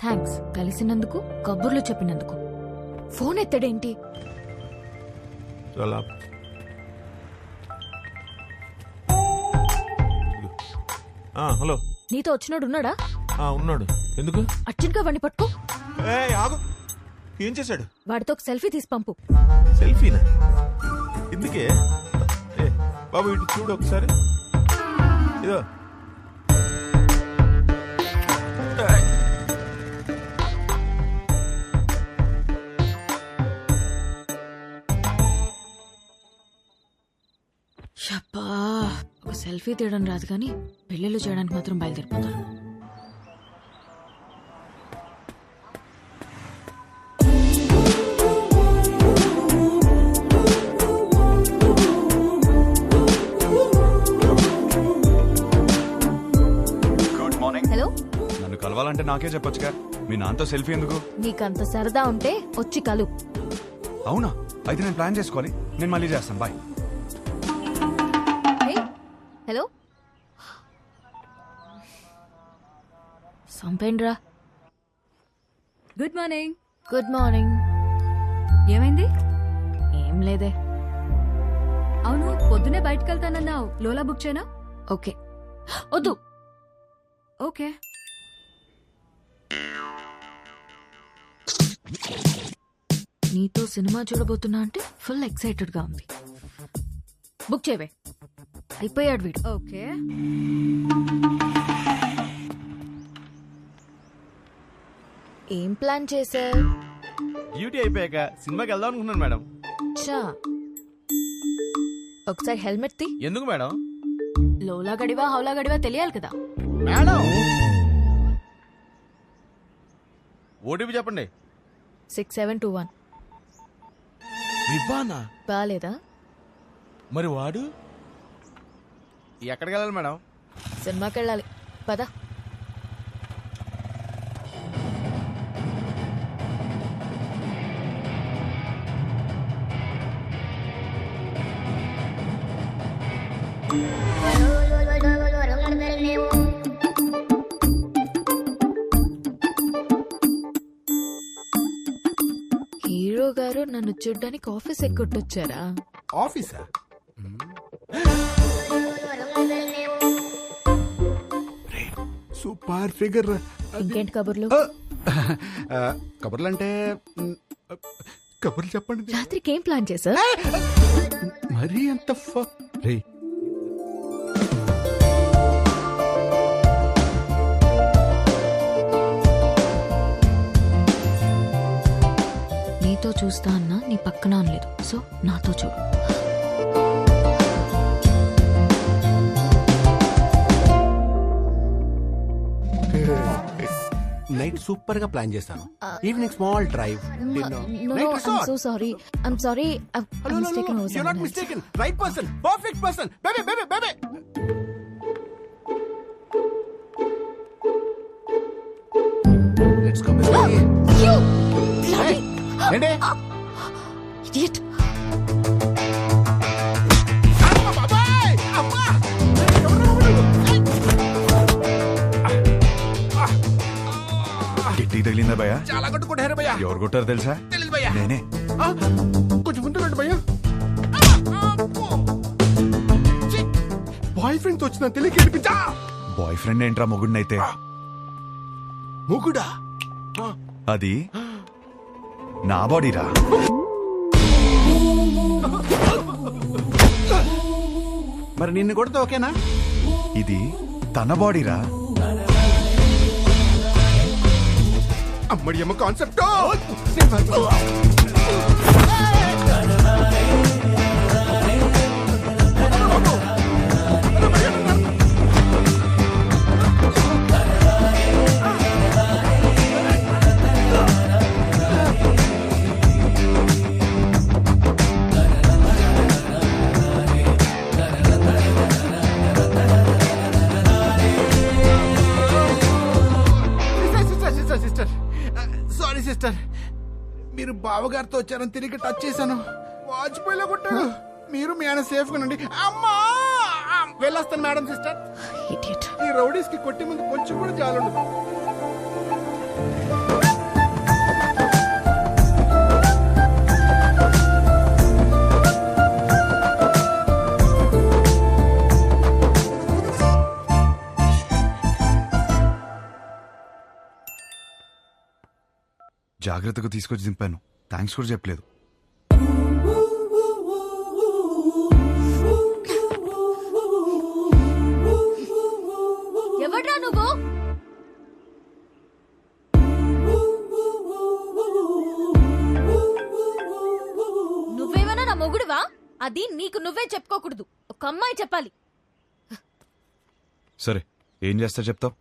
Thanks కలిసినందుకు, కబుర్లు చెప్పినందుకు. Phone ఎత్తడేంటి? Hello, నీతో వచ్చినాడు ఉన్నాడా? ఉన్నాడు. ఎందుకు? అర్జున్గా వండి పట్టుకో. ఆగు. ఏం చేశాడు? వాడితో ఒక సెల్ఫీ తీసి పంపు. సెల్ఫీనా? ఎందుకే? బాబు ఇటు చూడు ఒకసారి. ఇదో షబ్బా, ఒక సెల్ఫీ తీయడం రాదు కానీ పెళ్ళిళ్ళు చేయడానికి మాత్రం బయలుదేరిపోతాను. Good morning. హలో, నన్ను కలవాలంటే నాకే చెప్పొచ్చుగా. మీ నాన్నతో సెల్ఫీ ఎందుకు? నీకంత సరదా ఉంటే వచ్చి కలు. అవునా? అయితే నేను ప్లాన్ చేసుకోవాలి. నేను మళ్ళీ చేస్తాను. బాయ్. హలో, సంపేండ్రా. Good morning. Good morning. ఏమైంది? ఏం లేదే. అవును, పొద్దునే బయటకు వెళ్తానన్నావు. లోలా బుక్ చేయనా? ఓకే. వద్దు. ఓకే. నీతో సినిమా చూడబోతున్నా అంటే ఫుల్ ఎక్సైటెడ్ గా ఉంది. బుక్ చేయవే. అయిపోయాడు వీడు. ఓకే. ఏం ప్లాన్ చేశా? డ్యూటీ అయిపోయాక సినిమాకి వెళ్దాం అనుకున్నాను మేడం. చా, ఒకసారి హెల్మెట్ తీ. ఎందుకు మేడం? లోలా గడివా హౌలా గడివా తెలియాలి కదా. మేడం ఓటీపీ చెప్పండి. 6721. వివానా? బాలేదా? మరి వాడు ఎక్కడికి వెళ్ళాలి మేడం? సినిమాకి వెళ్ళాలి. పద. హీరో గారు నన్ను చూడ్డానికి ఆఫీస్ ఎక్కొట్టొచ్చారా? ఆఫీసా? Super figure. ఇంకేంటి కబుర్లు? కబుర్లు అంటే కబుర్లు చెప్పండి. రాత్రికి ఏం ప్లాన్ చేశా? మరీ అంత రే. నీతో చూస్తా అన్నా నీ పక్కన అనలేదు. సో నాతో చూడు. నైట్ సూపర్ గా ప్లాన్ చేశాను. Evening small drive. So sorry. I'm sorry. Right person, perfect person. Baby baby baby. Let's go baby. ఏంటి? ఇడియట్. గిట్టి తగిలిందా భయ్యా? చాలా కొట్టుకుంటారు భయ్యా. ఎవరు కొట్టారు తెలుసా? తెలియదు భయ్యా. నేనే. కొంచెం ముందు రండి భయ్యా. బాయ్ ఫ్రెండ్ తో వచ్చిన తెలియక ఏడిపించా. బాయ్ ఫ్రెండ్ ఏంట్రా మొగుడినైతే? ముగుడా? అది నా బాడీరా. మరి నిన్ను కొడితే ఓకేనా? ఇది తన బాడీరా. అమ్మడి అమ్మ కాన్సెప్ట్. సారీ సిస్టర్, మీరు బావగారితో వచ్చారని తిరిగి టచ్ చేశాను. వాజ్పేయిలో కొట్టాడు. మీరు మీ ఆయన సేఫ్ గా నుండి. అమ్మా వెళ్ళొస్తాను మేడం. Sister, idiot. ఈ రౌడీస్ కి కొట్టే ముందు కొంచెం కూడా జాలుండదు. జాగ్రత్తగా తీసుకొచ్చి దింపాను. థ్యాంక్స్ కూడా చెప్పలేదు. ఎవడ్రా నువ్వు? నువ్వేమైనా నా మొగుడువా? అది నీకు నువ్వే చెప్పుకోకూడదు, ఒక అమ్మాయి చెప్పాలి. సరే, ఏం చేస్తా చెప్తావు?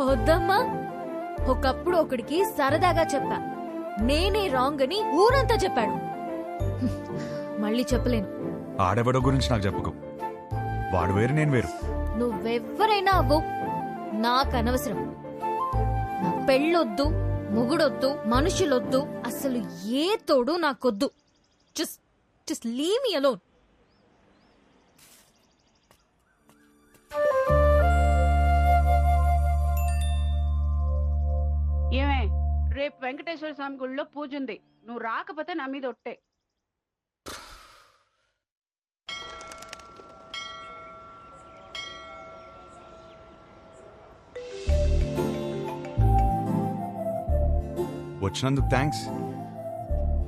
వద్దమ్మా. ఒకప్పుడు ఒకడికి సరదాగా చెప్పా, నేనే రాంగ్ అని ఊరంతా చెప్పాడు. మళ్ళీ చెప్పలేను. ఆడెవడో గురించి నాకు చెప్పుకో. వాడు వేరు, నేను వేరు. నువ్వెవ్వరైనా అవ్వు, నాకు అనవసరం. నా పెళ్ళొద్దు, మొగుడొద్దు, మనుషులొద్దు, అసలు ఏ తోడు నాకొద్దు. Just leave me alone. ఏమే, రేపు వెంకటేశ్వర స్వామి గుడిలో పూజ ఉంది. నువ్వు రాకపోతే నా మీద ఒట్టే. వచ్చినందుకు థ్యాంక్స్.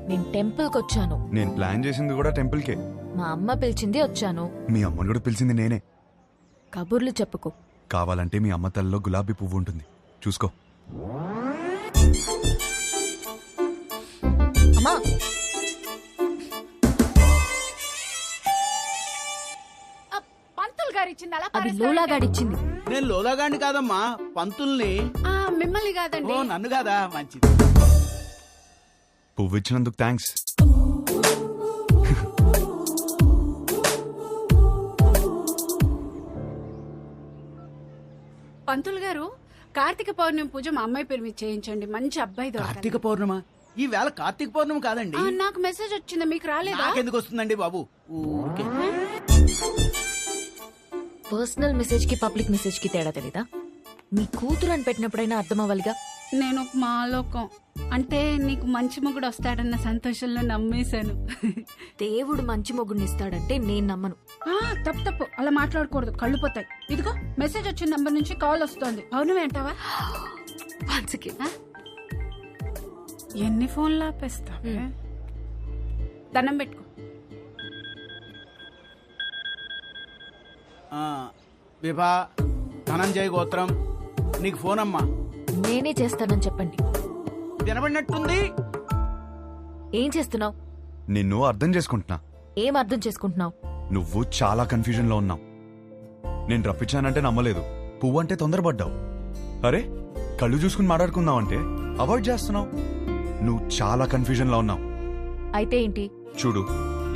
నేను టెంపుల్కి వచ్చాను. నేను ప్లాన్ చేసింది కూడా టెంపుల్కే. మా అమ్మ పిలిచింది వచ్చాను. మీ అమ్మని కూడా పిలిచింది నేనే. కబుర్లు చెప్పుకో. కావాలంటే మీ అమ్మ తల్లిలో గులాబీ పువ్వు ఉంటుంది, చూసుకో. అమ్మా, పంతులు గారు ఇచ్చింది అలా అది లోలాగాడిచ్చింది. నేను లోలాగాండి కాదమ్మా, పంతుల్ని. మిమ్మల్ని కాదండి. ఓ, నన్ను కాదా? మంచిది. పువ్వు ఇచ్చినందుకు థ్యాంక్స్. పంతులు గారు, కార్తీక పౌర్ణమి పూజ మా అమ్మాయి పేరు మీద చేయించండి. మంచి అబ్బాయి దొరకాలి. కార్తీక పౌర్ణమ? ఈ వేళ కార్తీక పౌర్ణమి కాదండి. నాకు మెసేజ్ వచ్చింది, మీకు రాలేదా? నాకెందుకు వస్తుందండి బాబు? ఊరికే. పర్సనల్ మెసేజ్ కి పబ్లిక్ మెసేజ్ కి తేడా తెలీదా? మీ కూతురు అని పెట్టినప్పుడైనా అర్థం అవ్వాలిగా. నేను ఒక మాలోకం అంటే నీకు మంచి మొగుడు వస్తాడన్న సంతోషంలో నమ్మేశాను. దేవుడు మంచి మొగుడిని ఇస్తాడంటే నేను నమ్మను. తప్పు అలా మాట్లాడకూడదు, కళ్ళు పోతాయి. ఇదిగో మెసేజ్ వచ్చిన నంబర్ నుంచి కాల్ వస్తోంది. అవును అంటావా? ఎన్ని ఫోన్లు ఆపేస్తా? దండం పెట్టుకో. విభా, ధనంజయ గోత్రం, నీకు ఫోన్ అమ్మా. నేనే చేస్తానని చెప్పండి. వినబడినట్టుంది. ఏం చేస్తున్నావు? నిన్ను అర్థం చేసుకుంటున్నా. ఏం అర్థం చేసుకుంటున్నావు? నువ్వు చాలా కన్ఫ్యూజన్ లో ఉన్నావు. నేను రప్పించానంటే నమ్మలేదు, పువ్వు అంటే తొందరపడ్డావు. అరే, కళ్ళు చూసుకుని మాట్లాడుకుందామంటే అవాయిడ్ చేస్తున్నావు. నువ్వు చాలా కన్ఫ్యూజన్ లో ఉన్నావు. అయితే ఏంటి? చూడు,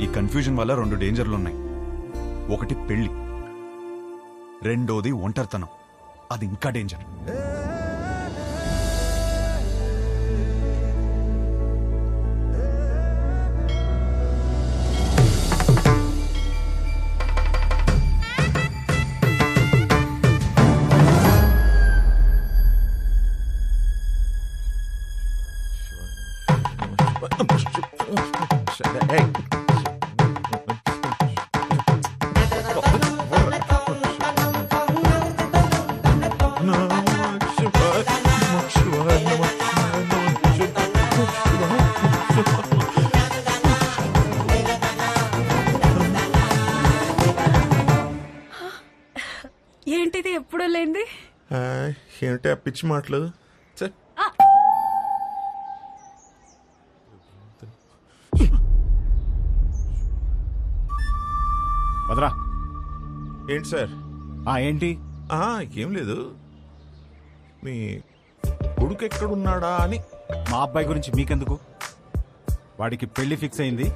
ఈ కన్ఫ్యూజన్ వల్ల 2 డేంజర్లున్నాయి. ఒకటి పెళ్లి, రెండోది ఒంటరితనం. అది ఇంకా డేంజర్. ఏంటిది ఎప్పుడూ లేంది? ఏంటి ఆ పిచ్చి మాటలు? వదరా. ఏంటి సార్? ఏంటి? ఏం లేదు, మీ కొడుకు ఎక్కడున్నాడా అని. మా అబ్బాయి గురించి మీకెందుకు? వాడికి పెళ్లి ఫిక్స్ అయింది,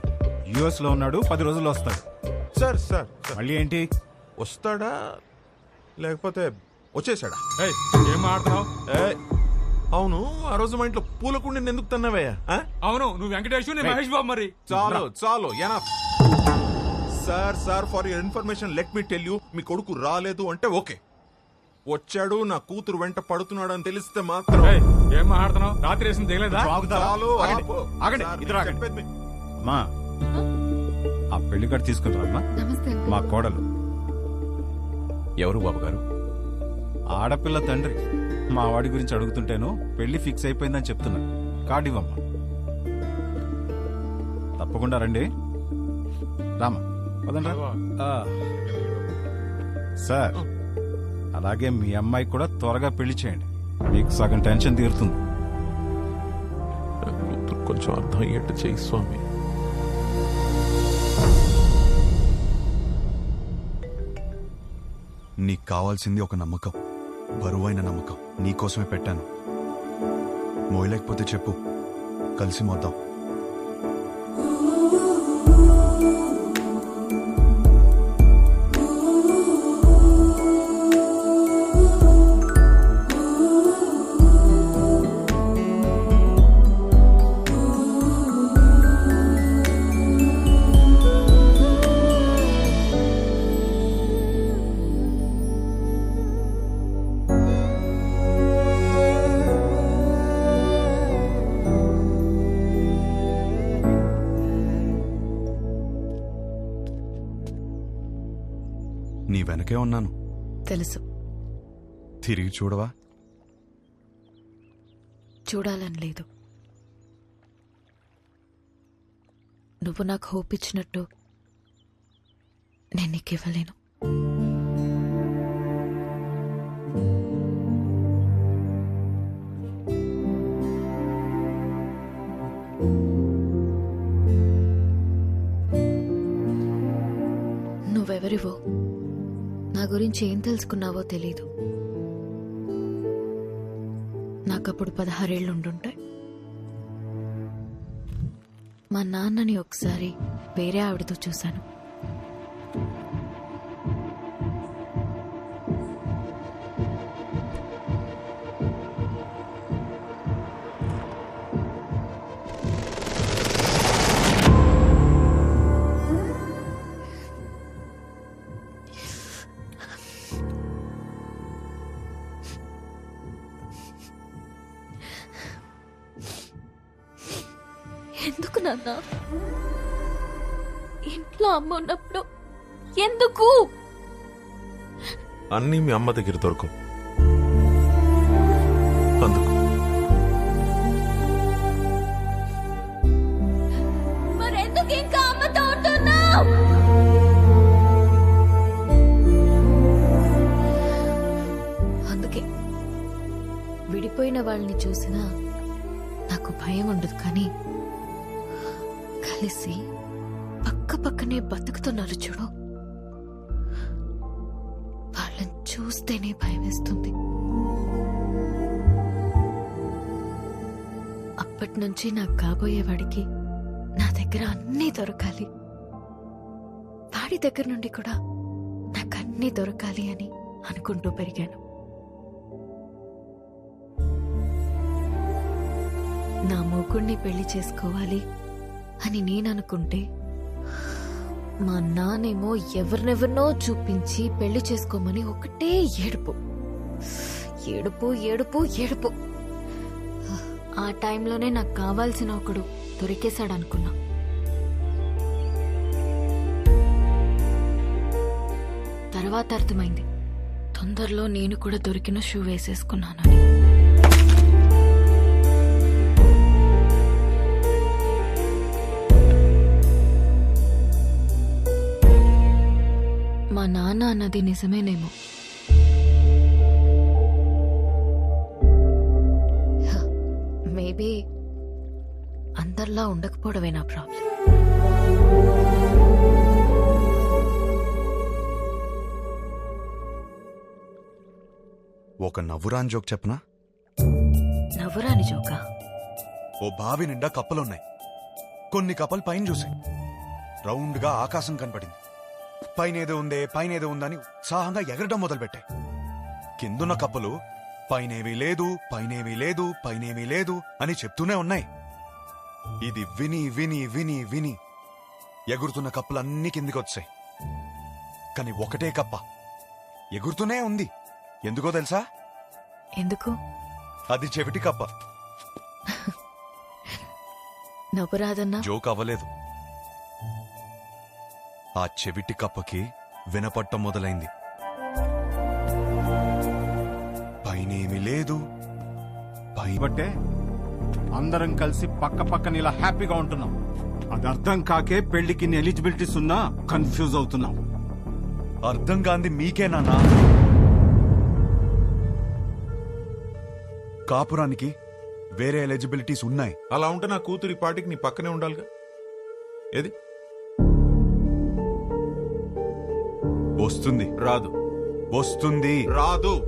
యుఎస్ లో ఉన్నాడు, 10 రోజుల్లో వస్తాడు. సార్ సార్ మళ్ళీ ఏంటి? వస్తాడా లేకపోతే వచ్చేసాడా? ఏం మాట్లాడుతున్నావు? అవును, ఆ రోజు మా ఇంట్లో పూలకుండి ఎందుకు తన్నావయ్యా? అవును, నువ్వు వెంకటేష్, నేను మహేష్ బాబు. మరి చాలు enough. Sir for your information let me tell you, మీ కొడుకు రాలేదు అంటే ఓకే, వచ్చాడు నా కూతురు వెంట పడుతున్నాడు అని తెలిస్తే మాత్రం. ఏం మాట్లాడుతున్నావు? రాత్రి వేసిన తెలియదా? అమ్మా, ఆ పెళ్లి కార్డు తీసుకుంటారమ్మా. మా కోడలు. ఎవరు బాబు గారు? ఆడపిల్ల తండ్రి. మా వాడి గురించి అడుగుతుంటేను పెళ్లి ఫిక్స్ అయిపోయిందని చెప్తున్నా. కార్డు ఇవ్వమ్మా. తప్పకుండా రండి. రామా పదండి రా. సార్, అలాగే మీ అమ్మాయి కూడా త్వరగా పెళ్లి చేయండి. మీకు సగం టెన్షన్ తీరుతుంది. కొంచెం అర్థం అయ్యేట్టు చేయి స్వామి. నీకు కావాల్సింది ఒక నమ్మకం, బరువైన నమ్మకం. నీకోసమే పెట్టాను. మోయలేకపోతే చెప్పు, కలిసి మోద్దాం. నీ వెనకే ఉన్నాను. తెలుసు. తిరిగి చూడవా? చూడాలని లేదు. నువ్వు నాకు హోప్ ఇచ్చినట్టు నేను నీకు ఇవ్వలేను. నువ్వెవరివో, నా గురించి ఏం తెలుసుకున్నావో తెలీదు. నాకప్పుడు 16 ఏళ్ళు ఉండుంటాయి. మా నాన్నని ఒకసారి వేరే ఆవిడతో చూశాను. ఎందుకు నాన్న? ఇంట్లో అమ్మ ఉన్నప్పుడు ఎందుకు? అన్నీ మీ అమ్మ దగ్గర దొరకవు, అందుకు. మరెందుకు ఇంకా అమ్మతో ఉంటున్నావు? అందుకే విడిపోయిన వాళ్ళని చూసినా నాకు భయం ఉండదు, కానీ కలిసి పక్క పక్కనే బతుకుతున్నారు చూడు, వాళ్ళని చూస్తేనే భయం వేస్తుంది. అప్పటి నుంచి నాకు కాబోయేవాడికి నా దగ్గర అన్నీ దొరకాలి, వాడి దగ్గర నుండి కూడా నాకు అన్నీ దొరకాలి అని అనుకుంటూ పెరిగాను. నా మొగుణ్ణి పెళ్లి చేసుకోవాలి అని నేననుకుంటే మా నానేమో ఎవరినెవరినో చూపించి పెళ్లి చేసుకోమని ఒకటే ఏడుపు ఏడుపు ఏడుపు ఏడుపు. ఆ టైంలోనే నాకు కావాల్సిన ఒకడు దొరికేశాడనుకున్నా. తర్వాత అర్థమైంది, తొందరలో నేను కూడా దొరికిన షూ వేసేసుకున్నానని. మా నాన్న అన్నది నిజమేనేమో. మేబీ అందరిలా ఉండకపోవడమే నా ప్రాబ్లం. ఒక నవ్వురాని జోక్ చెప్పనా? నవ్వురాని జోకా? ఓ బావి నిండా కప్పలున్నాయి. కొన్ని కప్పలు పైన చూసాయి. రౌండ్ గా ఆకాశం కనపడింది. పైనేదో ఉందే పైనేదో ఉందని ఉత్సాహంగా ఎగరడం మొదలుపెట్టాయి. కిందున్న కప్పలు పైనేమీ లేదు పైనేమీ లేదు పైనేమీ లేదు అని చెప్తూనే ఉన్నాయి. ఇది విని విని విని విని ఎగురుతున్న కప్పలన్నీ కిందికొచ్చాయి. కాని ఒకటే కప్ప ఎగురుతూనే ఉంది. ఎందుకో తెలుసా? ఎందుకు? అది చెవిటి కప్ప. నవ్వురాదన్నా? జోక్ అవ్వలేదు. ఆ చెవిటి కప్పకి వినపట్టం మొదలైంది. పైనేమి లేదు బట్టే అందరం కలిసి పక్క పక్కన ఇలా హ్యాపీగా ఉంటున్నాం. అది అర్థం కాకే పెళ్లికి ఎలిజిబిలిటీస్ ఉన్నా కన్ఫ్యూజ్ అవుతున్నాం. అర్థం కాంది మీకే నాన్నా. కాపురానికి వేరే ఎలిజిబిలిటీస్ ఉన్నాయి. అలా ఉంటే నా కూతురి పాటికి నీ పక్కనే ఉండాలిగా. ఏది వస్తుంది రాదు వస్తుంది రాదు